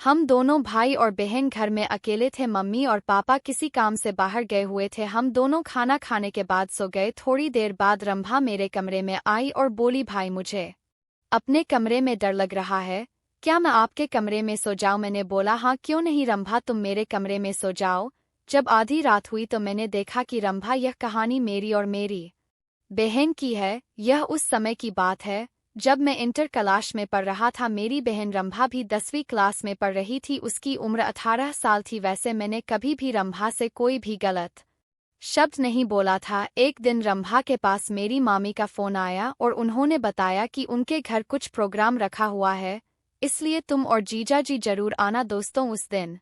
हम दोनों भाई और बहन घर में अकेले थे। मम्मी और पापा किसी काम से बाहर गए हुए थे। हम दोनों खाना खाने के बाद सो गए। थोड़ी देर बाद रंभा मेरे कमरे में आई और बोली, भाई मुझे अपने कमरे में डर लग रहा है, क्या मैं आपके कमरे में सो जाऊं? मैंने बोला, हाँ क्यों नहीं रंभा, तुम मेरे कमरे में सो जाओ। जब आधी रात हुई तो मैंने देखा कि रंभा, यह कहानी मेरी और मेरी बहन की है। यह उस समय की बात है जब मैं इंटर क्लास में पढ़ रहा था। मेरी बहन रंभा भी 10वीं क्लास में पढ़ रही थी। उसकी उम्र 18 साल थी। वैसे मैंने कभी भी रंभा से कोई भी गलत शब्द नहीं बोला था। एक दिन रंभा के पास मेरी मामी का फोन आया और उन्होंने बताया कि उनके घर कुछ प्रोग्राम रखा हुआ है, इसलिए तुम और जीजा जी जरूर आना। दोस्तों, उस दिन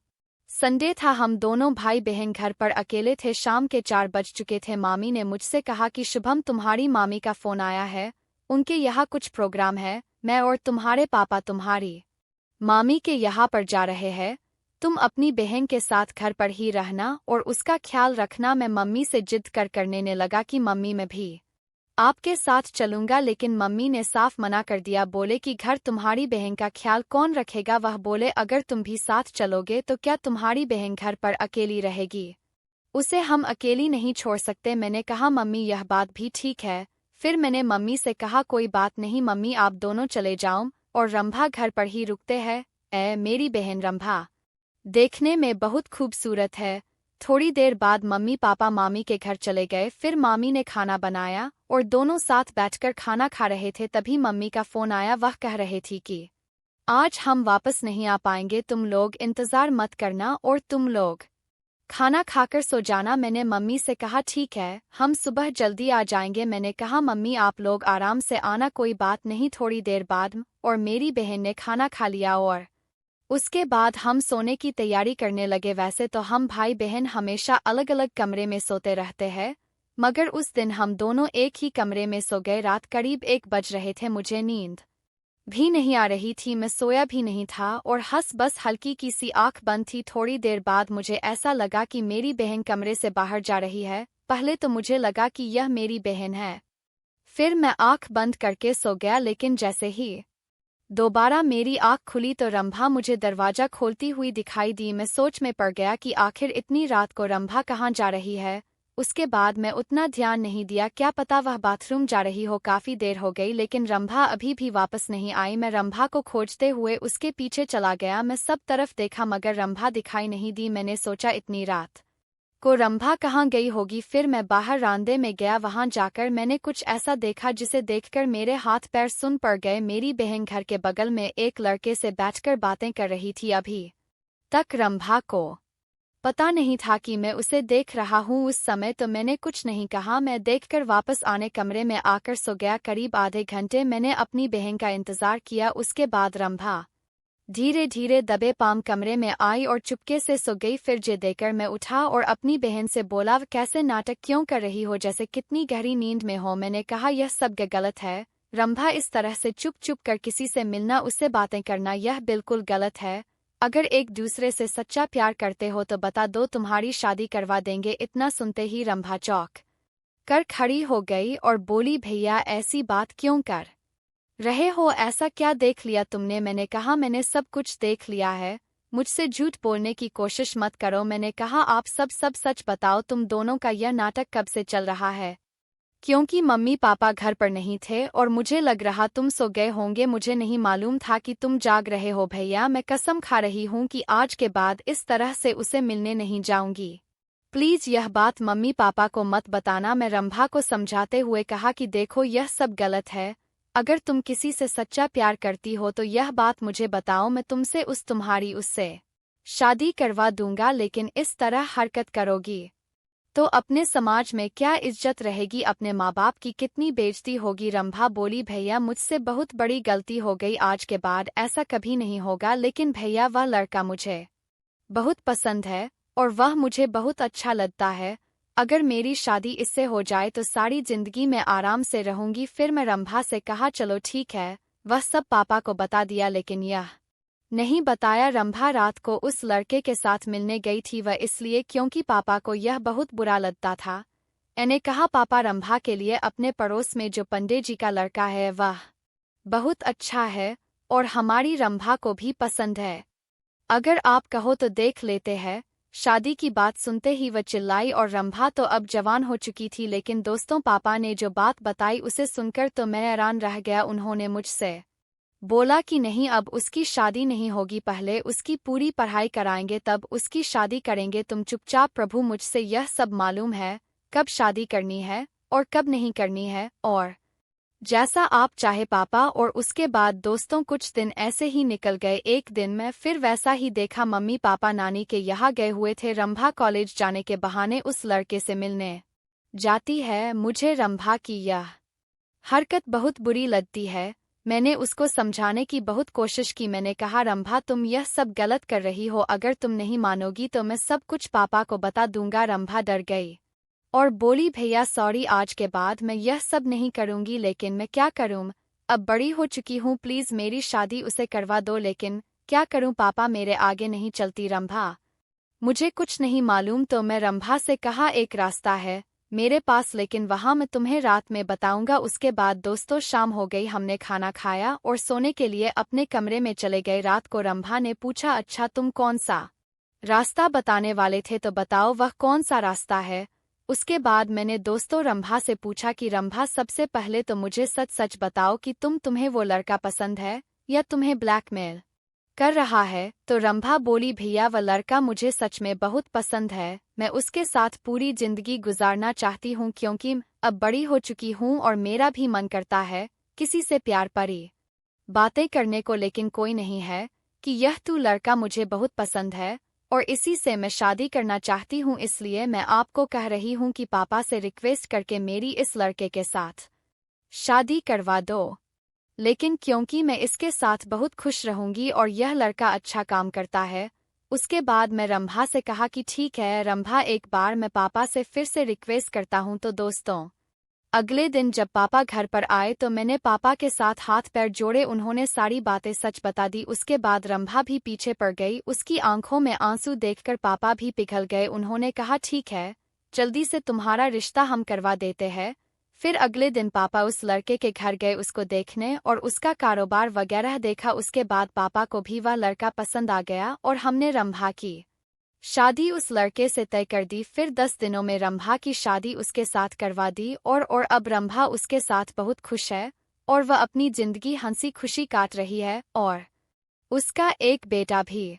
संडे था। हम दोनों भाई बहन घर पर अकेले थे। शाम के 4 बज चुके थे। मामी ने मुझसे कहा कि शुभम, तुम्हारी मामी का फोन आया है, उनके यहाँ कुछ प्रोग्राम है, मैं और तुम्हारे पापा तुम्हारी मामी के यहाँ पर जा रहे हैं, तुम अपनी बहन के साथ घर पर ही रहना और उसका ख्याल रखना। मैं मम्मी से जिद करने ने लगा कि मम्मी, मैं भी आपके साथ चलूंगा, लेकिन मम्मी ने साफ मना कर दिया। बोले कि घर तुम्हारी बहन का ख्याल कौन रखेगा? वह बोले, अगर तुम भी साथ चलोगे तो क्या तुम्हारी बहन घर पर अकेली रहेगी? उसे हम अकेली नहीं छोड़ सकते। मैंने कहा, मम्मी यह बात भी ठीक है। फिर मैंने मम्मी से कहा, कोई बात नहीं मम्मी, आप दोनों चले जाओ और रंभा घर पर ही रुकते हैं। मेरी बहन रंभा देखने में बहुत खूबसूरत है। थोड़ी देर बाद मम्मी पापा मामी के घर चले गए। फिर मामी ने खाना बनाया और दोनों साथ बैठकर खाना खा रहे थे। तभी मम्मी का फोन आया। वह कह रहे थी कि आज हम वापस नहीं आ पाएंगे, तुम लोग इंतजार मत करना और तुम लोग खाना खाकर सो जाना। मैंने मम्मी से कहा, ठीक है, हम सुबह जल्दी आ जाएंगे। मैंने कहा, मम्मी आप लोग आराम से आना, कोई बात नहीं। थोड़ी देर बाद और मेरी बहन ने खाना खा लिया और उसके बाद हम सोने की तैयारी करने लगे। वैसे तो हम भाई बहन हमेशा अलग अलग कमरे में सोते रहते हैं, मगर उस दिन हम दोनों एक ही कमरे में सो गए। रात करीब 1 बज रहे थे। मुझे नींद भी नहीं आ रही थी, मैं सोया भी नहीं था और बस हल्की की सी आंख बंद थी। थोड़ी देर बाद मुझे ऐसा लगा कि मेरी बहन कमरे से बाहर जा रही है। पहले तो मुझे लगा कि यह मेरी बहन है, फिर मैं आंख बंद करके सो गया। लेकिन जैसे ही दोबारा मेरी आंख खुली तो रंभा मुझे दरवाजा खोलती हुई दिखाई दी। मैं सोच में पड़ गया कि आखिर इतनी रात को रंभा कहाँ जा रही है। उसके बाद मैं उतना ध्यान नहीं दिया, क्या पता वह बाथरूम जा रही हो। काफी देर हो गई लेकिन रंभा अभी भी वापस नहीं आई। मैं रंभा को खोजते हुए उसके पीछे चला गया। मैं सब तरफ देखा मगर रंभा दिखाई नहीं दी। मैंने सोचा इतनी रात को रंभा कहाँ गई होगी। फिर मैं बाहर रांदे में गया। वहां जाकर मैंने कुछ ऐसा देखा जिसे देखकर मेरे हाथ पैर सुन पड़ गए। मेरी बहन घर के बगल में एक लड़के से बैठकर बातें कर रही थी। अभी तक रंभा को पता नहीं था कि मैं उसे देख रहा हूँ। उस समय तो मैंने कुछ नहीं कहा। मैं देखकर वापस आने कमरे में आकर सो गया। करीब आधे घंटे मैंने अपनी बहन का इंतजार किया। उसके बाद रंभा धीरे धीरे दबे पाम कमरे में आई और चुपके से सो गई। फिर जे देकर मैं उठा और अपनी बहन से बोला, कैसे नाटक क्यों कर रही हो, जैसे कितनी गहरी नींद में हो। मैंने कहा, यह सब गलत है रंभा, इस तरह से चुप चुप कर किसी से मिलना, उससे बातें करना, यह बिल्कुल गलत है। अगर एक दूसरे से सच्चा प्यार करते हो तो बता दो, तुम्हारी शादी करवा देंगे। इतना सुनते ही रंभा चौंक कर खड़ी हो गई और बोली, भैया ऐसी बात क्यों कर रहे हो, ऐसा क्या देख लिया तुमने? मैंने कहा, मैंने सब कुछ देख लिया है, मुझसे झूठ बोलने की कोशिश मत करो। मैंने कहा, आप सब सच बताओ, तुम दोनों का यह नाटक कब से चल रहा है? क्योंकि मम्मी पापा घर पर नहीं थे और मुझे लग रहा तुम सो गए होंगे। मुझे नहीं मालूम था कि तुम जाग रहे हो। भैया मैं कसम खा रही हूँ कि आज के बाद इस तरह से उसे मिलने नहीं जाऊंगी। प्लीज यह बात मम्मी पापा को मत बताना। मैं रंभा को समझाते हुए कहा कि देखो यह सब गलत है, अगर तुम किसी से सच्चा प्यार करती हो तो यह बात मुझे बताओ, मैं तुमसे तुम्हारी उससे शादी करवा दूंगा। लेकिन इस तरह हरकत करोगी तो अपने समाज में क्या इज्जत रहेगी, अपने माँ बाप की कितनी बेइज्जती होगी। रंभा बोली, भैया मुझसे बहुत बड़ी गलती हो गई, आज के बाद ऐसा कभी नहीं होगा। लेकिन भैया वह लड़का मुझे बहुत पसंद है और वह मुझे बहुत अच्छा लगता है, अगर मेरी शादी इससे हो जाए तो सारी जिंदगी में आराम से रहूंगी। फिर मैं रंभा से कहा, चलो ठीक है। वह सब पापा को बता दिया लेकिन यह नहीं बताया रंभा रात को उस लड़के के साथ मिलने गई थी, वह इसलिए क्योंकि पापा को यह बहुत बुरा लगता था। मैंने कहा, पापा रंभा के लिए अपने पड़ोस में जो पंडित जी का लड़का है वह बहुत अच्छा है और हमारी रंभा को भी पसंद है। अगर आप कहो तो देख लेते हैं। शादी की बात सुनते ही वह चिल्लाई और रंभा तो अब जवान हो चुकी थी, लेकिन दोस्तों पापा ने जो बात बताई उसे सुनकर तो मैं हैरान रह गया। उन्होंने मुझसे बोला कि नहीं, अब उसकी शादी नहीं होगी, पहले उसकी पूरी पढ़ाई कराएंगे तब उसकी शादी करेंगे। तुम चुपचाप, प्रभु मुझसे यह सब मालूम है कब शादी करनी है और कब नहीं करनी है, और जैसा आप चाहे पापा। और उसके बाद दोस्तों कुछ दिन ऐसे ही निकल गए। एक दिन मैं फिर वैसा ही देखा, मम्मी पापा नानी के यहाँ गए हुए थे। रंभा कॉलेज जाने के बहाने उस लड़के से मिलने जाती है। मुझे रंभा की यह हरकत बहुत बुरी लगती है। मैंने उसको समझाने की बहुत कोशिश की। मैंने कहा, रंभा तुम यह सब गलत कर रही हो, अगर तुम नहीं मानोगी तो मैं सब कुछ पापा को बता दूंगा। रंभा डर गई और बोली, भैया सॉरी, आज के बाद मैं यह सब नहीं करूंगी। लेकिन मैं क्या करूं, अब बड़ी हो चुकी हूं, प्लीज मेरी शादी उसे करवा दो। लेकिन क्या करूं पापा, मेरे आगे नहीं चलती रंभा, मुझे कुछ नहीं मालूम। तो मैं रंभा से कहा, एक रास्ता है मेरे पास, लेकिन वहां मैं तुम्हें रात में बताऊंगा। उसके बाद दोस्तों शाम हो गई, हमने खाना खाया और सोने के लिए अपने कमरे में चले गए। रात को रंभा ने पूछा, अच्छा तुम कौन सा रास्ता बताने वाले थे तो बताओ वह कौन सा रास्ता है। उसके बाद मैंने दोस्तों रंभा से पूछा कि रंभा सबसे पहले तो मुझे सच सच बताओ कि तुम्हें वो लड़का पसंद है या तुम्हें ब्लैकमेल कर रहा है। तो रंभा बोली, भैया वह लड़का मुझे सच में बहुत पसंद है, मैं उसके साथ पूरी जिंदगी गुजारना चाहती हूँ, क्योंकि अब बड़ी हो चुकी हूँ और मेरा भी मन करता है किसी से प्यार परी बातें करने को, लेकिन कोई नहीं है कि यह तू लड़का मुझे बहुत पसंद है और इसी से मैं शादी करना चाहती हूँ। इसलिए मैं आपको कह रही हूँ कि पापा से रिक्वेस्ट करके मेरी इस लड़के के साथ शादी करवा दो। लेकिन क्योंकि मैं इसके साथ बहुत खुश रहूंगी और यह लड़का अच्छा काम करता है। उसके बाद मैं रंभा से कहा कि ठीक है रंभा, एक बार मैं पापा से फिर से रिक्वेस्ट करता हूँ। तो दोस्तों अगले दिन जब पापा घर पर आए तो मैंने पापा के साथ हाथ पैर जोड़े, उन्होंने सारी बातें सच बता दी। उसके बाद रंभा भी पीछे पड़ गई, उसकी आंखों में आंसू देखकर पापा भी पिघल गए। उन्होंने कहा, ठीक है जल्दी से तुम्हारा रिश्ता हम करवा देते हैं। फिर अगले दिन पापा उस लड़के के घर गए उसको देखने और उसका कारोबार वगैरह देखा। उसके बाद पापा को भी वह लड़का पसंद आ गया और हमने रंभा की शादी उस लड़के से तय कर दी। फिर 10 दिनों में रंभा की शादी उसके साथ करवा दी और अब रंभा उसके साथ बहुत खुश है और वह अपनी जिंदगी हंसी खुशी काट रही है और उसका एक बेटा भी